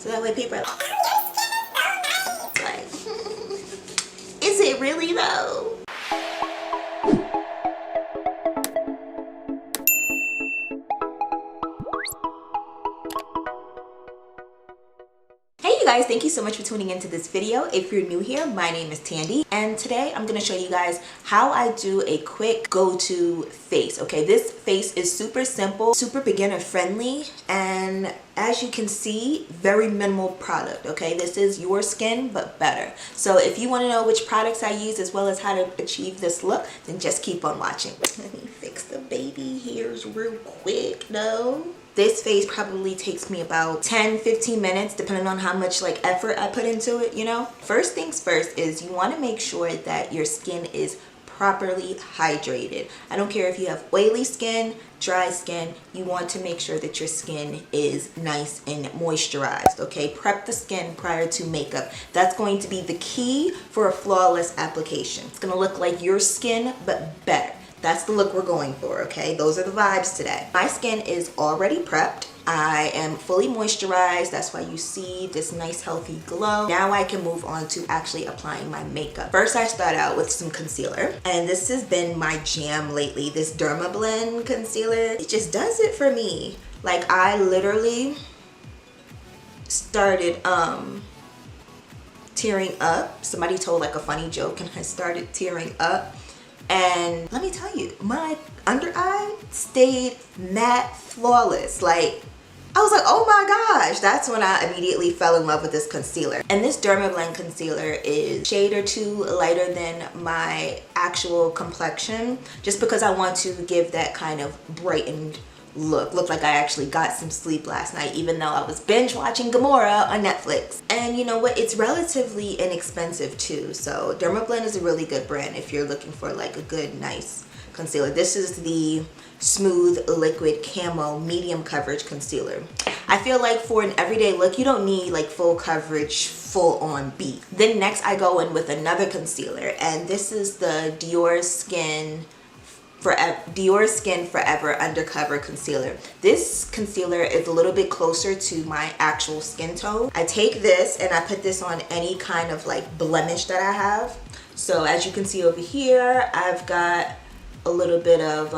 So that way people are like, is it really though? Hey you guys, thank you so much for tuning into this video. If you're new here, my name is Tandy, and today I'm going to show you guys how I do a quick go-to face. Okay, this face is super simple, super beginner friendly, and as you can see, very minimal product. Okay, this is your skin but better. So if you want to know which products I use as well as how to achieve this look, then just keep on watching. Let me fix the baby hairs real quick though. This face probably takes me about 10-15 minutes depending on how much like effort I put into it, you know. First things first is you want to make sure that your skin is properly hydrated. I don't care if you have oily skin, dry skin, you want to make sure that your skin is nice and moisturized. Okay, prep the skin prior to makeup. That's going to be the key for a flawless application. It's gonna look like your skin but better. That's the look we're going for, okay? Those are the vibes today. My skin is already prepped. I am fully moisturized. That's why you see this nice healthy glow. Now I can move on to actually applying my makeup. First, I start out with some concealer. And this has been my jam lately, this DERMABLEND concealer. It just does it for me. Like I literally started tearing up. Somebody told like a funny joke and I started tearing up. And let me tell you, my under eye stayed matte flawless. Like, I was like, oh my gosh, that's when I immediately fell in love with this concealer. And this DERMABLEND concealer is a shade or two lighter than my actual complexion, just because I want to give that kind of brightened look like I actually got some sleep last night, even though I was binge watching Gamora on Netflix. And you know what, it's relatively inexpensive too. So DERMABLEND is a really good brand if you're looking for like a good nice concealer. This is the Smooth Liquid Camo Medium Coverage Concealer. I feel like for an everyday look, you don't need like full coverage, full on beat. Then next I go in with another concealer, and this is the DIOR Skin Forever Undercover Concealer. This concealer is a little bit closer to my actual skin tone. I take this and I put this on any kind of like blemish that I have. So as you can see over here, I've got a little bit of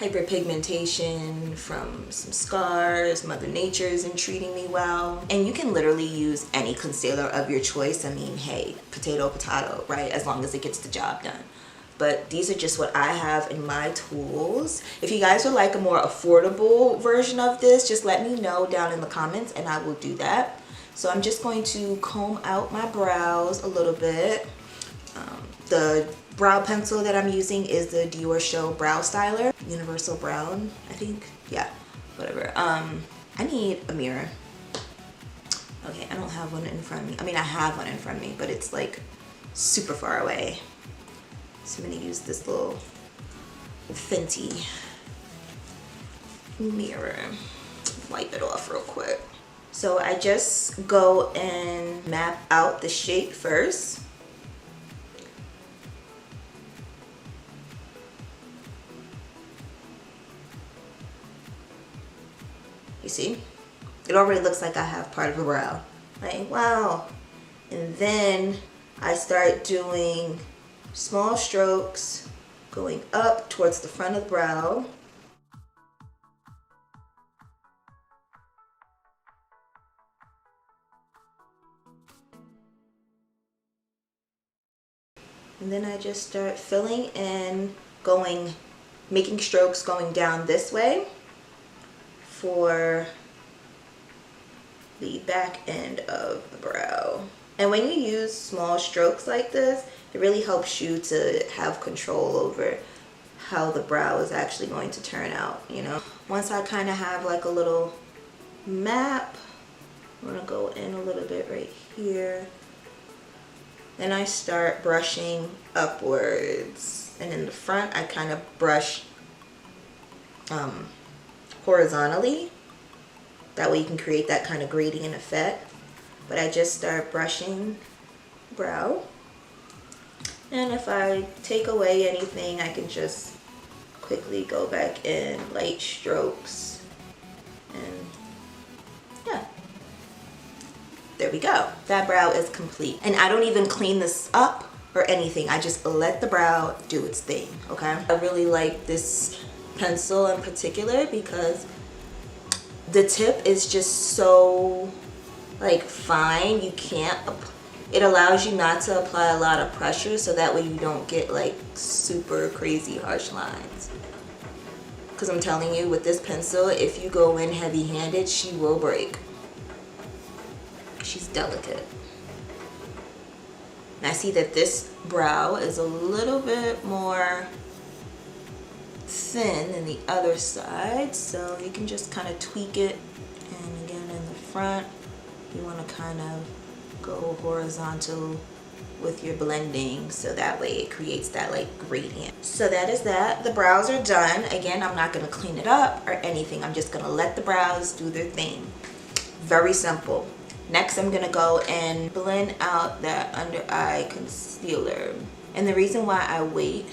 hyperpigmentation from some scars. Mother Nature isn't treating me well. And you can literally use any concealer of your choice. I mean, hey, potato, right? As long as it gets the job done. But these are just what I have in my tools. If you guys would like a more affordable version of this, just let me know down in the comments and I will do that. So I'm just going to comb out my brows a little bit. The brow pencil that I'm using is the DIOR Show Brow Styler. Universal Brown, I think. Yeah, whatever. I need a mirror. Okay, I don't have one in front of me. I mean, I have one in front of me, but it's like super far away. So I'm gonna use this little Fenty mirror. Wipe it off real quick. So I just go and map out the shape first. You see? It already looks like I have part of a brow. Like, wow. And then I start doing small strokes going up towards the front of the brow. And then I just start filling in, making strokes going down this way for the back end of the brow. And when you use small strokes like this, it really helps you to have control over how the brow is actually going to turn out, you know. Once I kind of have like a little map, I'm gonna go in a little bit right here. Then I start brushing upwards. And in the front, I kind of brush horizontally. That way you can create that kind of gradient effect. But I just start brushing brow. And if I take away anything, I can just quickly go back in, light strokes. And yeah, There we go. That brow is complete. And I don't even clean this up or anything. I just let the brow do its thing, okay? I really like this pencil in particular because the tip is just so like fine. You can't, it allows you not to apply a lot of pressure, so that way you don't get like super crazy harsh lines. Because I'm telling you, with this pencil, if you go in heavy-handed, she will break. She's delicate. And I see that this brow is a little bit more thin than the other side, so you can just kind of tweak it. And again, in the front, you want to kind of go horizontal with your blending, so that way it creates that like gradient. So that is that. The brows are done. Again, I'm not going to clean it up or anything. I'm just going to let the brows do their thing. Very simple. Next, I'm going to go and blend out that under eye concealer. And the reason why I wait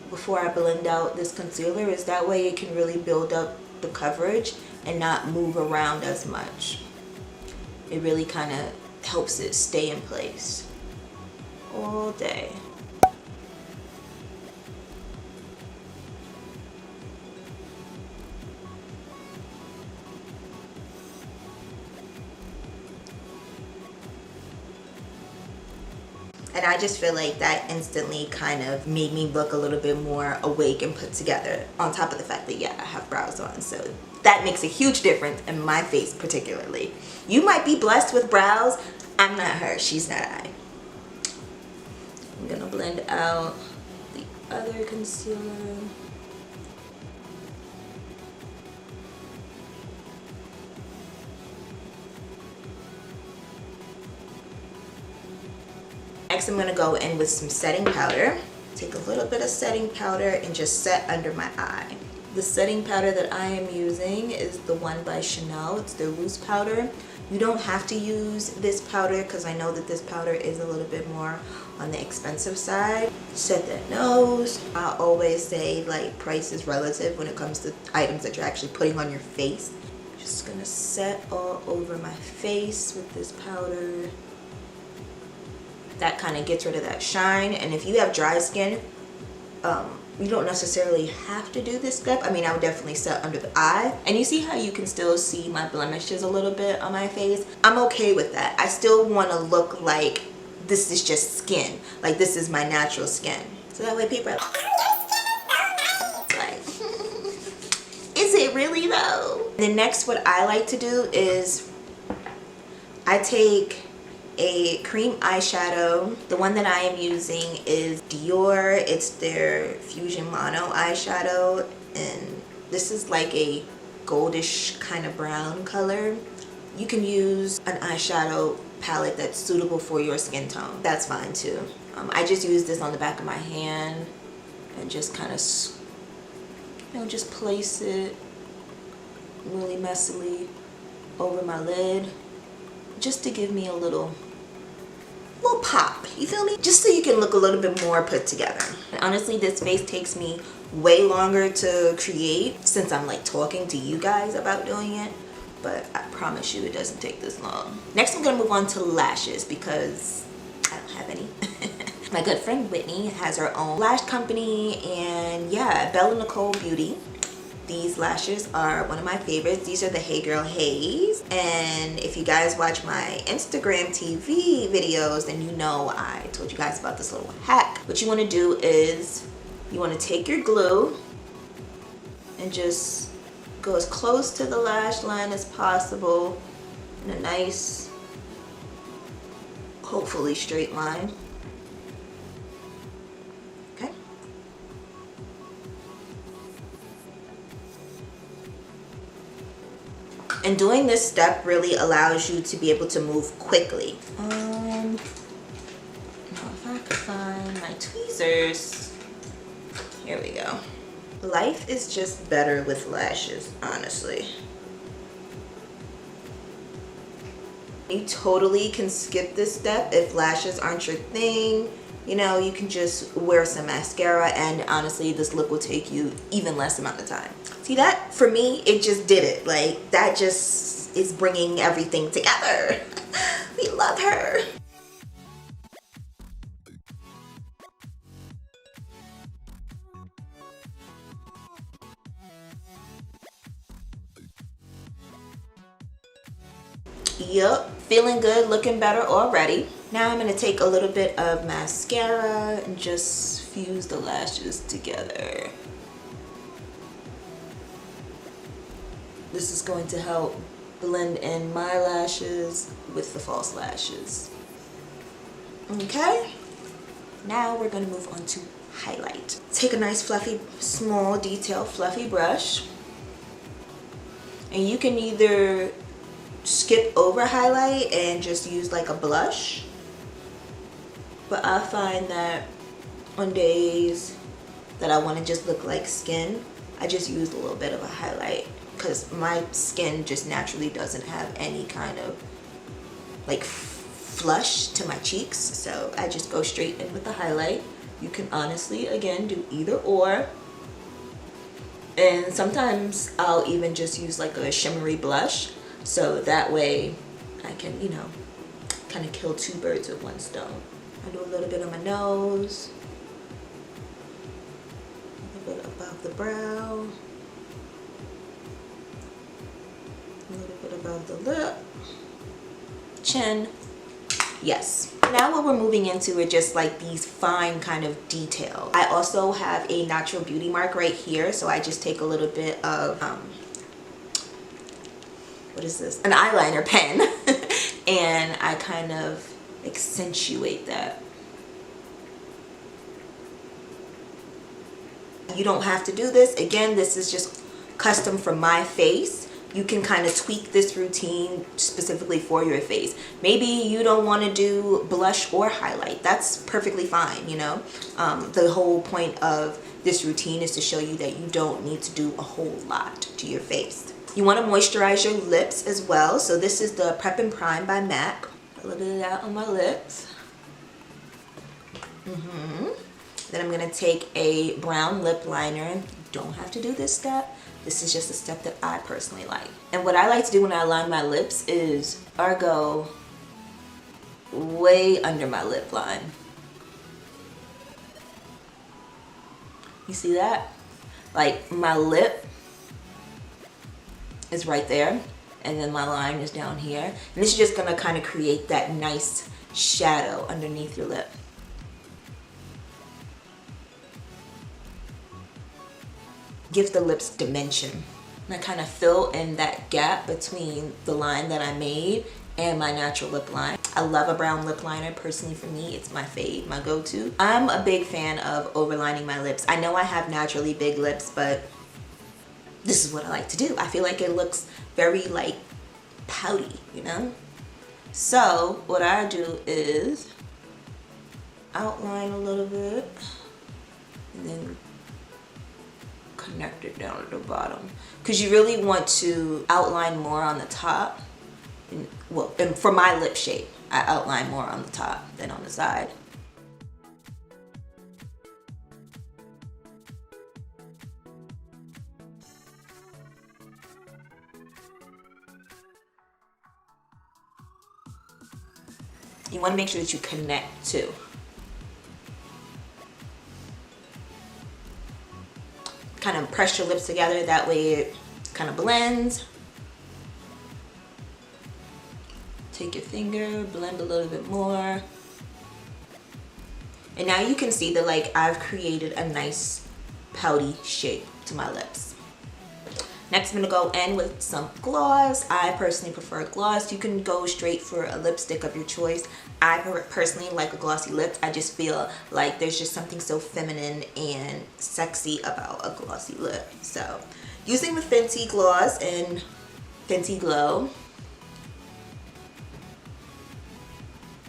before I blend out this concealer is that way it can really build up the coverage and not move around as much. It really kind of helps it stay in place all day. And I just feel like that instantly kind of made me look a little bit more awake and put together, on top of the fact that, yeah, I have brows on. So that makes a huge difference in my face particularly. You might be blessed with brows. I'm not her. She's not I. I'm going to blend out the other concealer. Next, I'm going to go in with some setting powder. Take a little bit of setting powder and just set under my eye. The setting powder that I am using is the one by Chanel. It's their loose powder. You don't have to use this powder because I know that this powder is a little bit more on the expensive side. Set that nose. I always say like price is relative when it comes to items that you're actually putting on your face. Just going to set all over my face with this powder. That kind of gets rid of that shine. And if you have dry skin, you don't necessarily have to do this step. I mean, I would definitely set under the eye. And you see how you can still see my blemishes a little bit on my face? I'm okay with that. I still want to look like this is just skin. Like this is my natural skin. So that way people are like, is it really though? And then next, what I like to do is I take a cream eyeshadow. The one that I am using is DIOR. It's their Fusion Mono eyeshadow, and this is like a goldish kind of brown color. You can use an eyeshadow palette that's suitable for your skin tone. That's fine too. I just use this on the back of my hand and just kind of, you know, just place it really messily over my lid, just to give me a little pop, you feel me? Just so you can look a little bit more put together. And honestly, this face takes me way longer to create since I'm like talking to you guys about doing it, but I promise you it doesn't take this long. Next, I'm gonna move on to lashes because I don't have any. My good friend Whitney has her own lash company, and yeah, Bella Nicole Beauty. These lashes are one of my favorites. These are the Hey Girl Haze. And if you guys watch my Instagram TV videos, then you know I told you guys about this little hack. What you want to do is you want to take your glue and just go as close to the lash line as possible in a nice, hopefully straight line. And doing this step really allows you to be able to move quickly. Now if I could find my tweezers. Here we go. Life is just better with lashes, honestly. You totally can skip this step if lashes aren't your thing. You know, you can just wear some mascara, and honestly, this look will take you even less amount of time. See that? For me, it just did it. Like, that just is bringing everything together. We love her. Yup, feeling good, looking better already. Now I'm gonna take a little bit of mascara and just fuse the lashes together. This is going to help blend in my lashes with the false lashes. Okay, now we're gonna move on to highlight. Take a nice fluffy, small detail fluffy brush, and you can either skip over highlight and just use like a blush, but I find that on days that I want to just look like skin, I just use a little bit of a highlight because my skin just naturally doesn't have any kind of like flush to my cheeks, so I just go straight in with the highlight. You can honestly again do either or, and sometimes I'll even just use like a shimmery blush, so that way I can, you know, kind of kill two birds with one stone. I do a little bit on my nose, a little bit above the brow, a little bit above the lip, chin. Yes. Now what we're moving into are just like these fine kind of details. I also have a natural beauty mark right here, so I just take a little bit of what is this? An eyeliner pen and I kind of accentuate that. You don't have to do this. Again, this is just custom for my face. You can kind of tweak this routine specifically for your face. Maybe you don't want to do blush or highlight. That's perfectly fine, you know. The whole point of this routine is to show you that you don't need to do a whole lot to your face. You want to moisturize your lips as well. So this is the Prep and Prime by MAC. A little bit of that on my lips. Then I'm going to take a brown lip liner. You don't have to do this step. This is just a step that I personally like. And what I like to do when I line my lips is I go way under my lip line. You see that? Like my lip is right there and then my line is down here. And this is just gonna kind of create that nice shadow underneath your lip. Give the lips dimension. And I kind of fill in that gap between the line that I made and my natural lip line. I love a brown lip liner. Personally for me, it's my fave, my go-to. I'm a big fan of overlining my lips. I know I have naturally big lips, but this is what I like to do. I feel like it looks very like pouty, you know? So what I do is outline a little bit and then connect it down at the bottom, because you really want to outline more on the top. And, well, and for my lip shape, I outline more on the top than on the side. You want to make sure that you connect too. Kind of press your lips together, that way it kind of blends. Take your finger, blend a little bit more. And now you can see that like I've created a nice pouty shape to my lips. Next, I'm gonna go in with some gloss. I personally prefer gloss. You can go straight for a lipstick of your choice. I personally like a glossy lip. I just feel like there's just something so feminine and sexy about a glossy lip. So, using the Fenty gloss in Fenty Glow.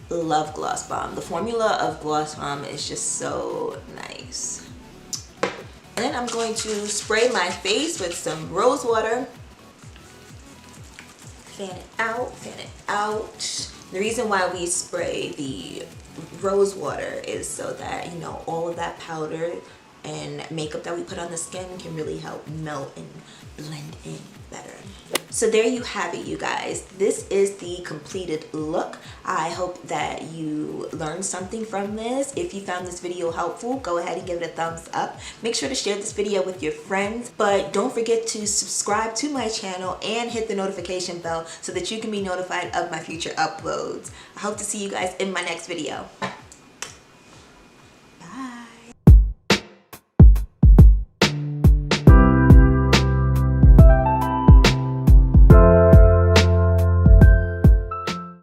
Love Gloss Bomb. The formula of Gloss Bomb is just so nice. And then I'm going to spray my face with some rose water. Fan it out, fan it out. The reason why we spray the rose water is so that, you know, all of that powder and makeup that we put on the skin can really help melt and blend in better. So there you have it, you guys. This is the completed look. I hope that you learned something from this. If you found this video helpful, go ahead and give it a thumbs up. Make sure to share this video with your friends, but don't forget to subscribe to my channel and hit the notification bell so that you can be notified of my future uploads. I hope to see you guys in my next video.